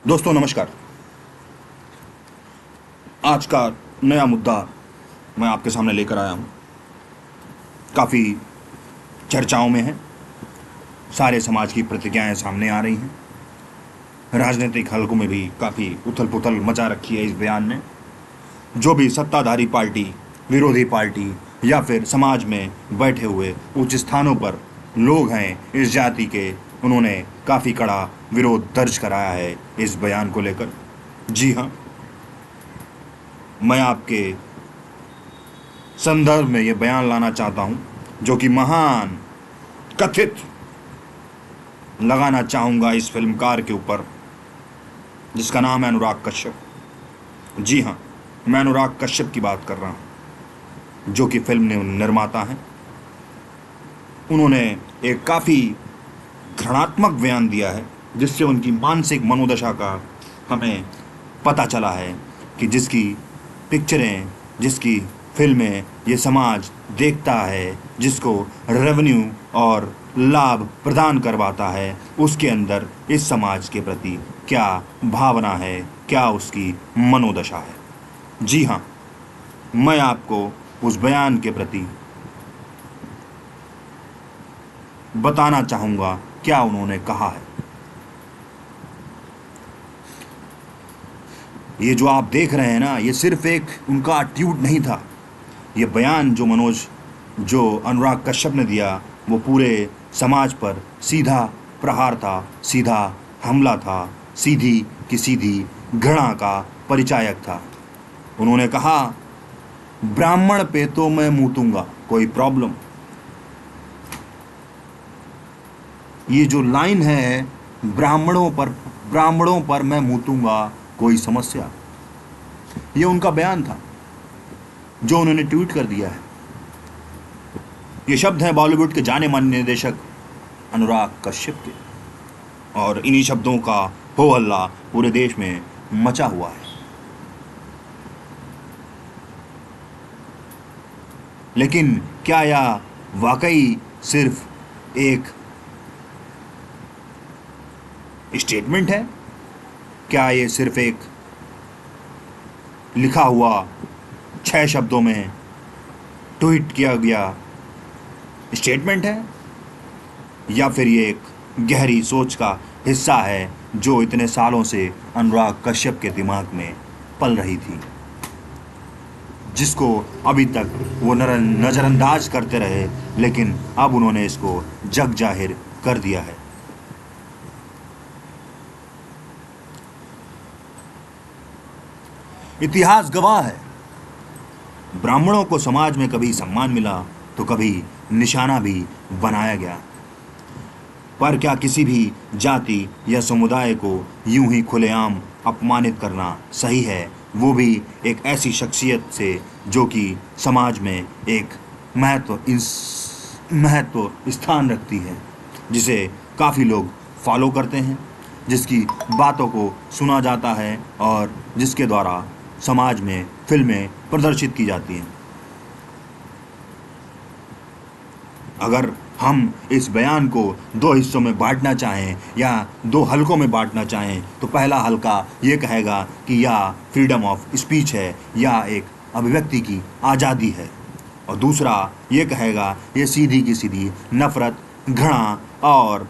दोस्तों नमस्कार। आज का नया मुद्दा मैं आपके सामने लेकर आया हूँ। काफ़ी चर्चाओं में है, सारे समाज की प्रतिक्रियाएं सामने आ रही हैं। राजनीतिक हलकों में भी काफ़ी उथल पुथल मचा रखी है इस बयान ने। जो भी सत्ताधारी पार्टी, विरोधी पार्टी या फिर समाज में बैठे हुए उच्च स्थानों पर लोग हैं इस जाति के, उन्होंने काफ़ी कड़ा विरोध दर्ज कराया है इस बयान को लेकर। जी हाँ, मैं आपके संदर्भ में ये बयान लाना चाहता हूँ जो कि महान कथित लगाना चाहूँगा इस फिल्मकार के ऊपर जिसका नाम है अनुराग कश्यप। जी हाँ, मैं अनुराग कश्यप की बात कर रहा हूँ जो कि फिल्म निर्माता हैं। उन्होंने एक काफ़ी घृणात्मक बयान दिया है जिससे उनकी मानसिक मनोदशा का हमें पता चला है कि जिसकी पिक्चरें, जिसकी फिल्में ये समाज देखता है, जिसको रेवेन्यू और लाभ प्रदान करवाता है, उसके अंदर इस समाज के प्रति क्या भावना है, क्या उसकी मनोदशा है। जी हाँ, मैं आपको उस बयान के प्रति बताना चाहूँगा क्या उन्होंने कहा है। ये जो आप देख रहे हैं ना, ये सिर्फ एक उनका एटीट्यूड नहीं था। ये बयान जो अनुराग कश्यप ने दिया वो पूरे समाज पर सीधा प्रहार था, सीधा हमला था, सीधी की सीधी घृणा का परिचायक था। उन्होंने कहा, ब्राह्मण पे तो मैं मूतूंगा, कोई प्रॉब्लम। ये जो लाइन है, ब्राह्मणों पर मैं मूतूंगा, कोई समस्या, ये उनका बयान था जो उन्होंने ट्वीट कर दिया है। ये शब्द हैं बॉलीवुड के जाने माने निर्देशक अनुराग कश्यप के, और इन्हीं शब्दों का हो हल्ला पूरे देश में मचा हुआ है। लेकिन क्या यह वाकई सिर्फ एक स्टेटमेंट है? क्या ये सिर्फ एक लिखा हुआ 6 शब्दों में ट्वीट किया गया स्टेटमेंट है, या फिर ये एक गहरी सोच का हिस्सा है जो इतने सालों से अनुराग कश्यप के दिमाग में पल रही थी, जिसको अभी तक वो नज़रअंदाज करते रहे, लेकिन अब उन्होंने इसको जग जाहिर कर दिया है। इतिहास गवाह है, ब्राह्मणों को समाज में कभी सम्मान मिला तो कभी निशाना भी बनाया गया। पर क्या किसी भी जाति या समुदाय को यूं ही खुलेआम अपमानित करना सही है, वो भी एक ऐसी शख्सियत से जो कि समाज में एक महत्व स्थान रखती है, जिसे काफ़ी लोग फॉलो करते हैं, जिसकी बातों को सुना जाता है और जिसके द्वारा समाज में फिल्में प्रदर्शित की जाती हैं। अगर हम इस बयान को 2 हिस्सों में बांटना चाहें या 2 हलकों में बांटना चाहें तो पहला हल्का ये कहेगा कि यह फ्रीडम ऑफ स्पीच है, या एक अभिव्यक्ति की आज़ादी है, और दूसरा ये कहेगा ये सीधी की सीधी नफरत, घृणा और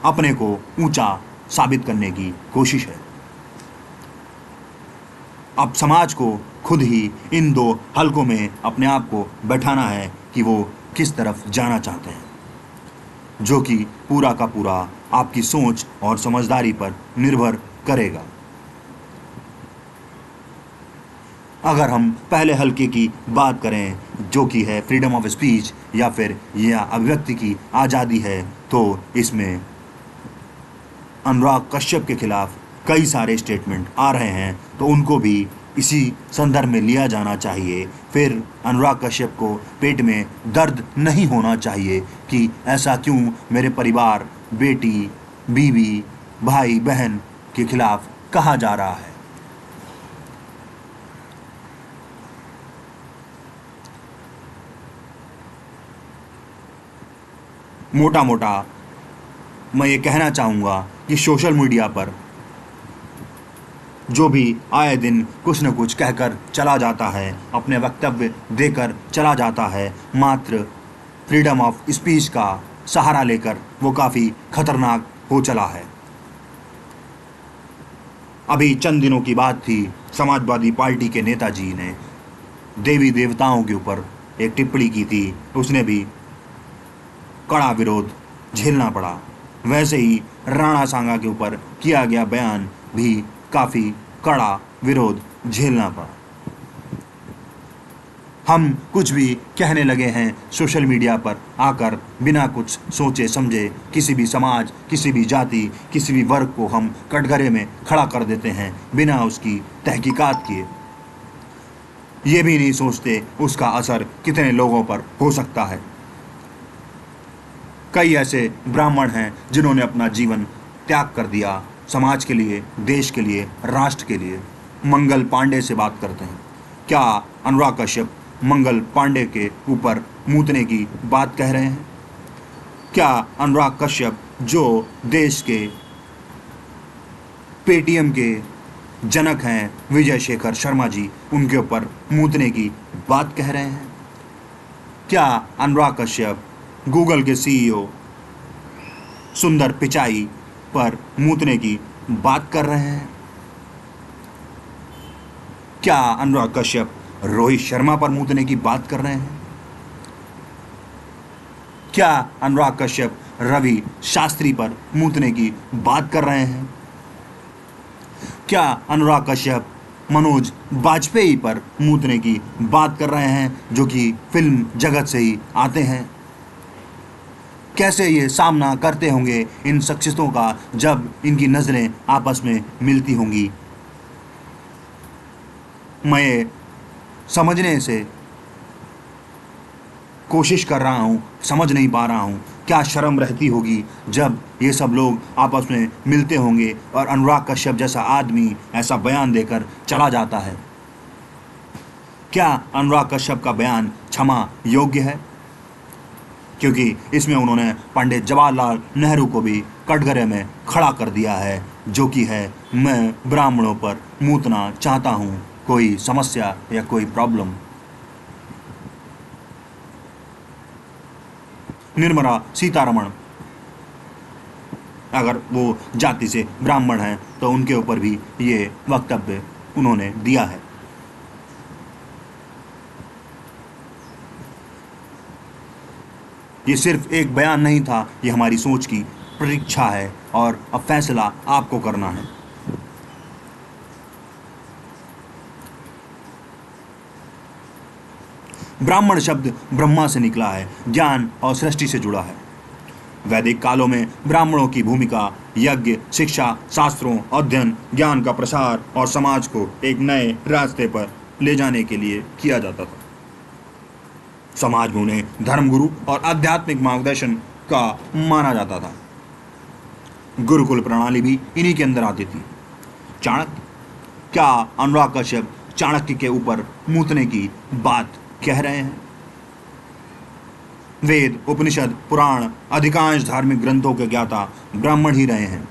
अपने को ऊंचा साबित करने की कोशिश है। अब समाज को खुद ही इन 2 हलकों में अपने आप को बैठाना है कि वो किस तरफ जाना चाहते हैं, जो कि पूरा का पूरा आपकी सोच और समझदारी पर निर्भर करेगा। अगर हम पहले हल्के की बात करें जो कि है फ्रीडम ऑफ स्पीच या फिर यह अभिव्यक्ति की आज़ादी है, तो इसमें अनुराग कश्यप के खिलाफ कई सारे स्टेटमेंट आ रहे हैं, तो उनको भी इसी संदर्भ में लिया जाना चाहिए। फिर अनुराग कश्यप को पेट में दर्द नहीं होना चाहिए कि ऐसा क्यों मेरे परिवार, बेटी, बीवी, भाई बहन के खिलाफ कहा जा रहा है। मोटा मोटा मैं ये कहना चाहूँगा कि सोशल मीडिया पर जो भी आए दिन कुछ न कुछ कहकर चला जाता है, अपने वक्तव्य देकर चला जाता है, मात्र फ्रीडम ऑफ स्पीच का सहारा लेकर, वो काफ़ी खतरनाक हो चला है। अभी चंद दिनों की बात थी, समाजवादी पार्टी के नेताजी ने देवी देवताओं के ऊपर एक टिप्पणी की थी, उसने भी कड़ा विरोध झेलना पड़ा। वैसे ही राणा सांगा के ऊपर किया गया बयान भी काफ़ी कड़ा विरोध झेलना पड़ा। हम कुछ भी कहने लगे हैं सोशल मीडिया पर आकर, बिना कुछ सोचे समझे किसी भी समाज, किसी भी जाति, किसी भी वर्ग को हम कटघरे में खड़ा कर देते हैं बिना उसकी तहकीकात किए। ये भी नहीं सोचते उसका असर कितने लोगों पर हो सकता है। कई ऐसे ब्राह्मण हैं जिन्होंने अपना जीवन त्याग कर दिया समाज के लिए, देश के लिए, राष्ट्र के लिए। मंगल पांडे से बात करते हैं। क्या अनुराग कश्यप मंगल पांडे के ऊपर मूतने की बात कह रहे हैं? क्या अनुराग कश्यप जो देश के पेटीएम के जनक हैं विजय शेखर शर्मा जी, उनके ऊपर मूतने की बात कह रहे हैं? क्या अनुराग कश्यप गूगल के सीईओ सुंदर पिचाई पर मूतने की बात कर रहे हैं? क्या अनुराग कश्यप रोहित शर्मा पर मूतने की बात कर रहे हैं? क्या अनुराग कश्यप रवि शास्त्री पर मूतने की बात कर रहे हैं? क्या अनुराग कश्यप मनोज वाजपेयी पर मूतने की बात कर रहे हैं, जो कि फिल्म जगत से ही आते हैं? कैसे ये सामना करते होंगे इन शख्सियतों का जब इनकी नज़रें आपस में मिलती होंगी? मैं ये समझने से कोशिश कर रहा हूँ, समझ नहीं पा रहा हूँ क्या शर्म रहती होगी जब ये सब लोग आपस में मिलते होंगे और अनुराग कश्यप जैसा आदमी ऐसा बयान देकर चला जाता है। क्या अनुराग कश्यप का बयान क्षमा योग्य है? क्योंकि इसमें उन्होंने पंडित जवाहरलाल नेहरू को भी कटघरे में खड़ा कर दिया है, जो कि है मैं ब्राह्मणों पर मूतना चाहता हूँ, कोई समस्या या कोई प्रॉब्लम। निर्मला सीतारमण अगर वो जाति से ब्राह्मण हैं तो उनके ऊपर भी ये वक्तव्य उन्होंने दिया है। ये सिर्फ एक बयान नहीं था, ये हमारी सोच की परीक्षा है और अब फैसला आपको करना है। ब्राह्मण शब्द ब्रह्मा से निकला है, ज्ञान और सृष्टि से जुड़ा है। वैदिक कालों में ब्राह्मणों की भूमिका यज्ञ, शिक्षा, शास्त्रों, अध्ययन, ज्ञान का प्रसार और समाज को एक नए रास्ते पर ले जाने के लिए किया जाता था। समाज में उन्हें धर्मगुरु और आध्यात्मिक मार्गदर्शन का माना जाता था। गुरुकुल प्रणाली भी इन्हीं के अंदर आती थी। चाणक्य, क्या अनुराग कश्यप चाणक्य के ऊपर मूतने की बात कह रहे हैं? वेद, उपनिषद, पुराण, अधिकांश धार्मिक ग्रंथों के ज्ञाता ब्राह्मण ही रहे हैं।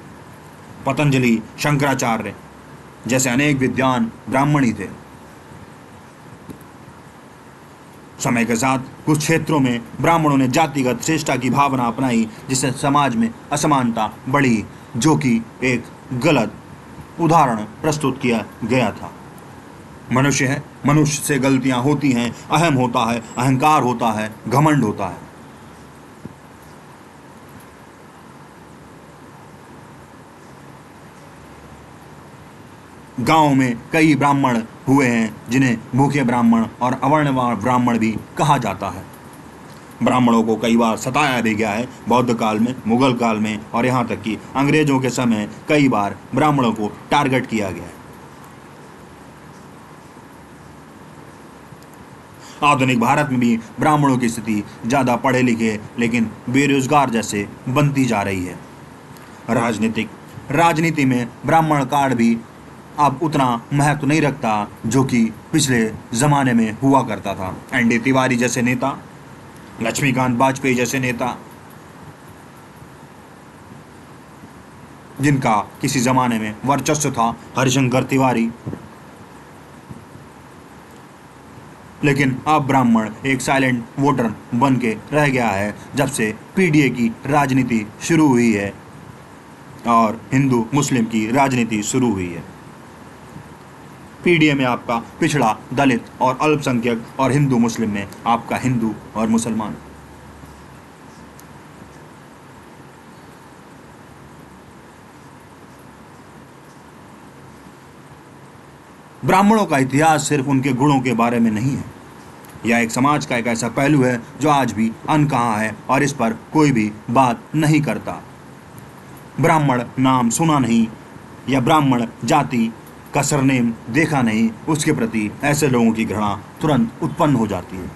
पतंजलि, शंकराचार्य जैसे अनेक विद्वान ब्राह्मण ही थे। समय के साथ कुछ क्षेत्रों में ब्राह्मणों ने जातिगत श्रेष्ठता की भावना अपनाई, जिससे समाज में असमानता बढ़ी, जो कि एक गलत उदाहरण प्रस्तुत किया गया था। मनुष्य है, मनुष्य से गलतियां होती हैं, अहम होता है, अहंकार होता है, घमंड होता है। गांव में कई ब्राह्मण हुए हैं जिन्हें भूखे ब्राह्मण और अवर्ण ब्राह्मण भी कहा जाता है। ब्राह्मणों को कई बार सताया भी गया है। बौद्ध काल में, मुगल काल में और यहाँ तक कि अंग्रेजों के समय कई बार ब्राह्मणों को टारगेट किया गया है। आधुनिक भारत में भी ब्राह्मणों की स्थिति ज़्यादा पढ़े लिखे लेकिन बेरोजगार जैसे बनती जा रही है। राजनीति में ब्राह्मण कार्ड भी अब उतना महत्व नहीं रखता जो कि पिछले ज़माने में हुआ करता था। एन डी तिवारी जैसे नेता, लक्ष्मीकांत वाजपेयी जैसे नेता, जिनका किसी ज़माने में वर्चस्व था, हरिशंकर तिवारी। लेकिन अब ब्राह्मण एक साइलेंट वोटर बन के रह गया है जब से पीडीए की राजनीति शुरू हुई है और हिंदू मुस्लिम की राजनीति शुरू हुई है। पीडीए में आपका पिछड़ा, दलित और अल्पसंख्यक, और हिंदू मुस्लिम में आपका हिंदू और मुसलमान। ब्राह्मणों का इतिहास सिर्फ उनके गुणों के बारे में नहीं है। यह एक समाज का एक ऐसा पहलू है जो आज भी अनकहा है और इस पर कोई भी बात नहीं करता। ब्राह्मण नाम सुना नहीं या ब्राह्मण जाति का सरनेम देखा नहीं, उसके प्रति ऐसे लोगों की घृणा तुरंत उत्पन्न हो जाती है।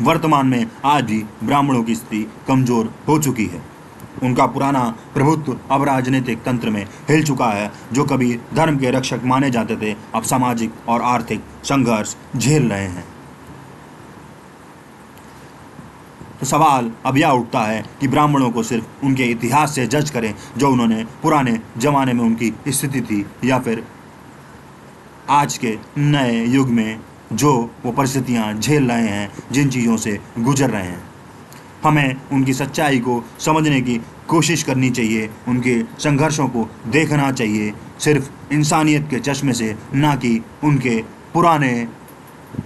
वर्तमान में आज भी ब्राह्मणों की स्थिति कमजोर हो चुकी है। उनका पुराना प्रभुत्व अब राजनीतिक तंत्र में हिल चुका है। जो कभी धर्म के रक्षक माने जाते थे, अब सामाजिक और आर्थिक संघर्ष झेल रहे हैं। तो सवाल अब यह उठता है कि ब्राह्मणों को सिर्फ उनके इतिहास से जज करें, जो उन्होंने पुराने जमाने में उनकी स्थिति थी, या फिर आज के नए युग में जो वो परिस्थितियाँ झेल रहे हैं, जिन चीज़ों से गुजर रहे हैं। हमें उनकी सच्चाई को समझने की कोशिश करनी चाहिए, उनके संघर्षों को देखना चाहिए सिर्फ इंसानियत के चश्मे से, ना कि उनके पुराने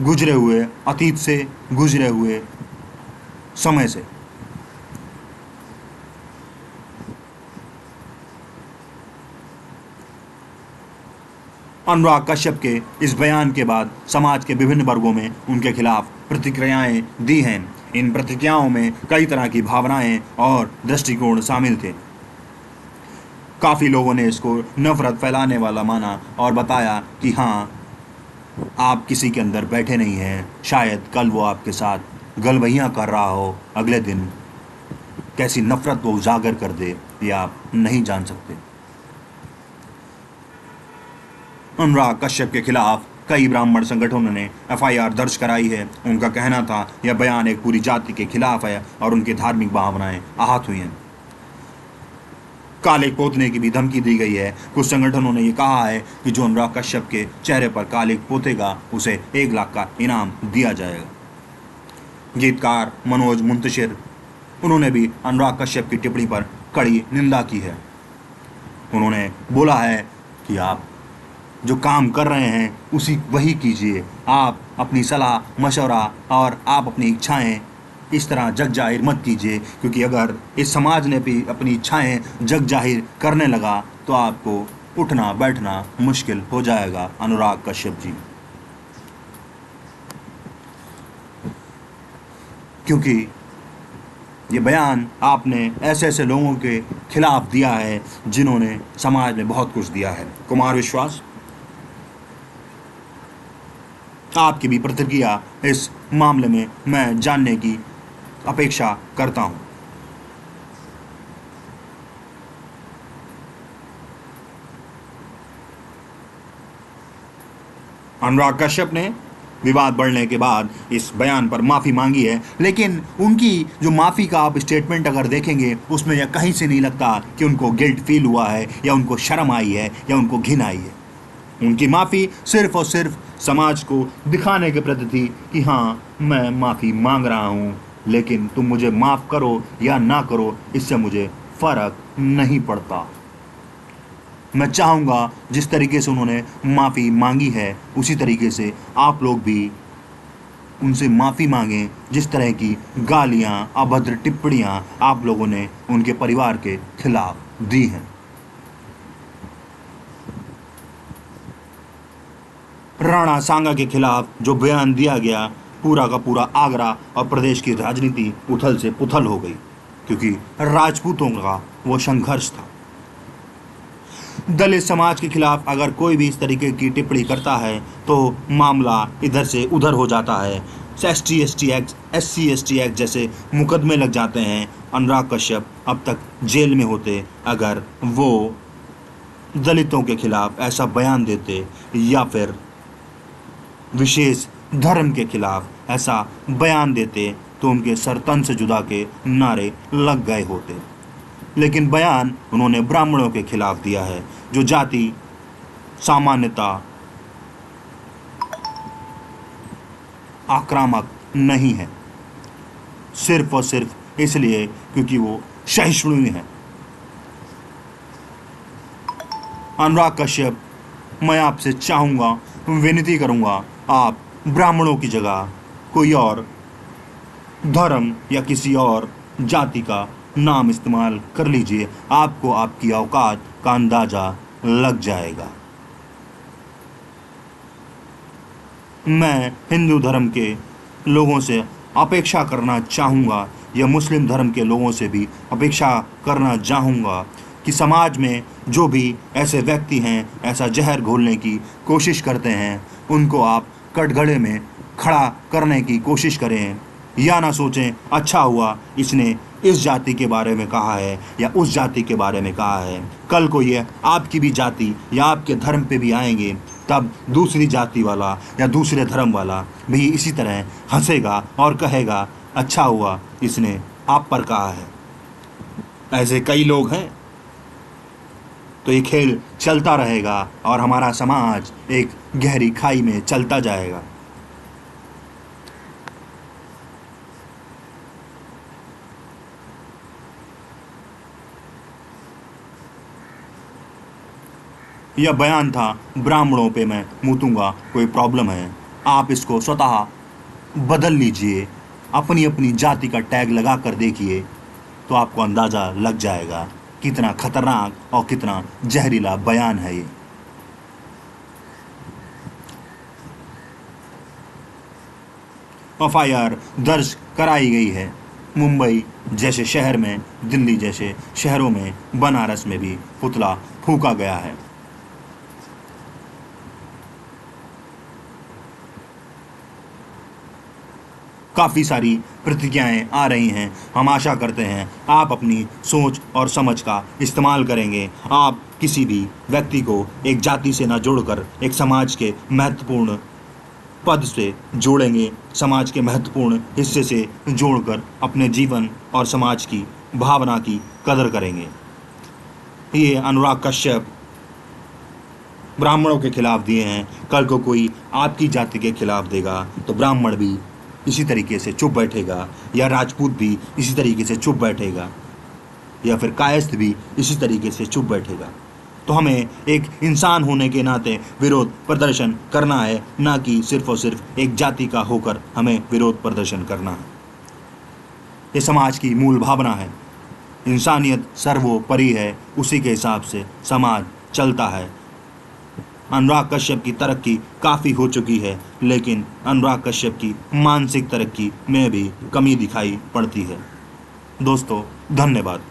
गुजरे हुए अतीत से, गुजरे हुए समय से। अनुराग कश्यप के इस बयान के बाद समाज के विभिन्न वर्गों में उनके खिलाफ प्रतिक्रियाएं दी हैं। इन प्रतिक्रियाओं में कई तरह की भावनाएं और दृष्टिकोण शामिल थे। काफ़ी लोगों ने इसको नफरत फैलाने वाला माना और बताया कि हाँ, आप किसी के अंदर बैठे नहीं हैं, शायद कल वो आपके साथ गलबहियाँ कर रहा हो, अगले दिन कैसी नफरत वो उजागर कर दे, ये आप नहीं जान सकते। अनुराग कश्यप के खिलाफ कई ब्राह्मण संगठनों ने एफआईआर दर्ज कराई है। उनका कहना था यह बयान एक पूरी जाति के खिलाफ है और उनकी धार्मिक भावनाएं आहत हुई हैं। कालिक पोतने की भी धमकी दी गई है। कुछ संगठनों ने यह कहा है कि जो अनुराग कश्यप के चेहरे पर कालिक पोतेगा उसे 1 लाख का इनाम दिया जाएगा। गीतकार मनोज मुंतशिर, उन्होंने भी अनुराग कश्यप की टिप्पणी पर कड़ी निंदा की है। उन्होंने बोला है कि आप जो काम कर रहे हैं वही कीजिए। आप अपनी सलाह मशवरा और आप अपनी इच्छाएं इस तरह जग जाहिर मत कीजिए, क्योंकि अगर इस समाज ने भी अपनी इच्छाएं जग जाहिर करने लगा तो आपको उठना बैठना मुश्किल हो जाएगा। अनुराग कश्यप जी, क्योंकि ये बयान आपने ऐसे ऐसे लोगों के खिलाफ दिया है जिन्होंने समाज में बहुत कुछ दिया है। कुमार विश्वास, आपकी भी प्रतिक्रिया इस मामले में मैं जानने की अपेक्षा करता हूं। अनुराग कश्यप ने विवाद बढ़ने के बाद इस बयान पर माफ़ी मांगी है, लेकिन उनकी जो माफ़ी का आप स्टेटमेंट अगर देखेंगे उसमें यह कहीं से नहीं लगता कि उनको गिल्ट फील हुआ है या उनको शर्म आई है या उनको घिन आई है। उनकी माफ़ी सिर्फ और सिर्फ समाज को दिखाने के प्रति थी कि हाँ, मैं माफ़ी मांग रहा हूँ, लेकिन तुम मुझे माफ़ करो या ना करो, इससे मुझे फ़र्क नहीं पड़ता। मैं चाहूँगा जिस तरीके से उन्होंने माफ़ी मांगी है उसी तरीके से आप लोग भी उनसे माफ़ी मांगें। जिस तरह की गालियाँ, अभद्र टिप्पणियाँ आप लोगों ने उनके परिवार के खिलाफ दी हैं। राणा सांगा के खिलाफ जो बयान दिया गया, पूरा का पूरा आगरा और प्रदेश की राजनीति उथल से पुथल हो गई, क्योंकि राजपूतों का वो संघर्ष था। दलित समाज के खिलाफ अगर कोई भी इस तरीके की टिप्पणी करता है तो मामला इधर से उधर हो जाता है। SC ST एक्ट जैसे मुकदमे लग जाते हैं। अनुराग कश्यप अब तक जेल में होते अगर वो दलितों के खिलाफ ऐसा बयान देते या फिर विशेष धर्म के खिलाफ ऐसा बयान देते तो उनके सर तन से जुदा के नारे लग गए होते। लेकिन बयान उन्होंने ब्राह्मणों के खिलाफ दिया है, जो जाति सामान्यता आक्रामक नहीं है, सिर्फ और सिर्फ इसलिए क्योंकि वो सहिष्णु हैं। अनुराग कश्यप, मैं आपसे चाहूँगा, विनती करूँगा, आप ब्राह्मणों की जगह कोई और धर्म या किसी और जाति का नाम इस्तेमाल कर लीजिए, आपको आपकी औकात का अंदाज़ा लग जाएगा। मैं हिंदू धर्म के लोगों से अपेक्षा करना चाहूँगा या मुस्लिम धर्म के लोगों से भी अपेक्षा करना चाहूँगा कि समाज में जो भी ऐसे व्यक्ति हैं, ऐसा जहर घोलने की कोशिश करते हैं, उनको आप कटघरे में खड़ा करने की कोशिश करें। या ना सोचें अच्छा हुआ इसने इस जाति के बारे में कहा है या उस जाति के बारे में कहा है। कल को ये आपकी भी जाति या आपके धर्म पे भी आएंगे, तब दूसरी जाति वाला या दूसरे धर्म वाला भी इसी तरह हंसेगा और कहेगा अच्छा हुआ इसने आप पर कहा है। ऐसे कई लोग हैं। तो ये खेल चलता रहेगा और हमारा समाज एक गहरी खाई में चलता जाएगा। यह बयान था, ब्राह्मणों पे मैं मूतूंगा, कोई प्रॉब्लम है आप इसको स्वतः बदल लीजिए, अपनी अपनी जाति का टैग लगा कर देखिए, तो आपको अंदाज़ा लग जाएगा कितना खतरनाक और कितना जहरीला बयान है ये। एफआईआर दर्ज कराई गई है। मुंबई जैसे शहर में, दिल्ली जैसे शहरों में, बनारस में भी पुतला फूंका गया है। काफ़ी सारी प्रतिक्रियाएं आ रही हैं। हम आशा करते हैं आप अपनी सोच और समझ का इस्तेमाल करेंगे। आप किसी भी व्यक्ति को एक जाति से ना जोड़कर एक समाज के महत्वपूर्ण पद से जोड़ेंगे, समाज के महत्वपूर्ण हिस्से से जोड़कर अपने जीवन और समाज की भावना की कदर करेंगे। ये अनुराग कश्यप ब्राह्मणों के खिलाफ दिए हैं। कल को कोई आपकी जाति के खिलाफ देगा तो ब्राह्मण भी इसी तरीके से चुप बैठेगा, या राजपूत भी इसी तरीके से चुप बैठेगा, या फिर कायस्थ भी इसी तरीके से चुप बैठेगा। तो हमें एक इंसान होने के नाते विरोध प्रदर्शन करना है, ना कि सिर्फ और सिर्फ एक जाति का होकर हमें विरोध प्रदर्शन करना है। ये समाज की मूल भावना है। इंसानियत सर्वोपरि है, उसी के हिसाब से समाज चलता है। अनुराग कश्यप की तरक्की काफ़ी हो चुकी है, लेकिन अनुराग कश्यप की मानसिक तरक्की में भी कमी दिखाई पड़ती है। दोस्तों, धन्यवाद।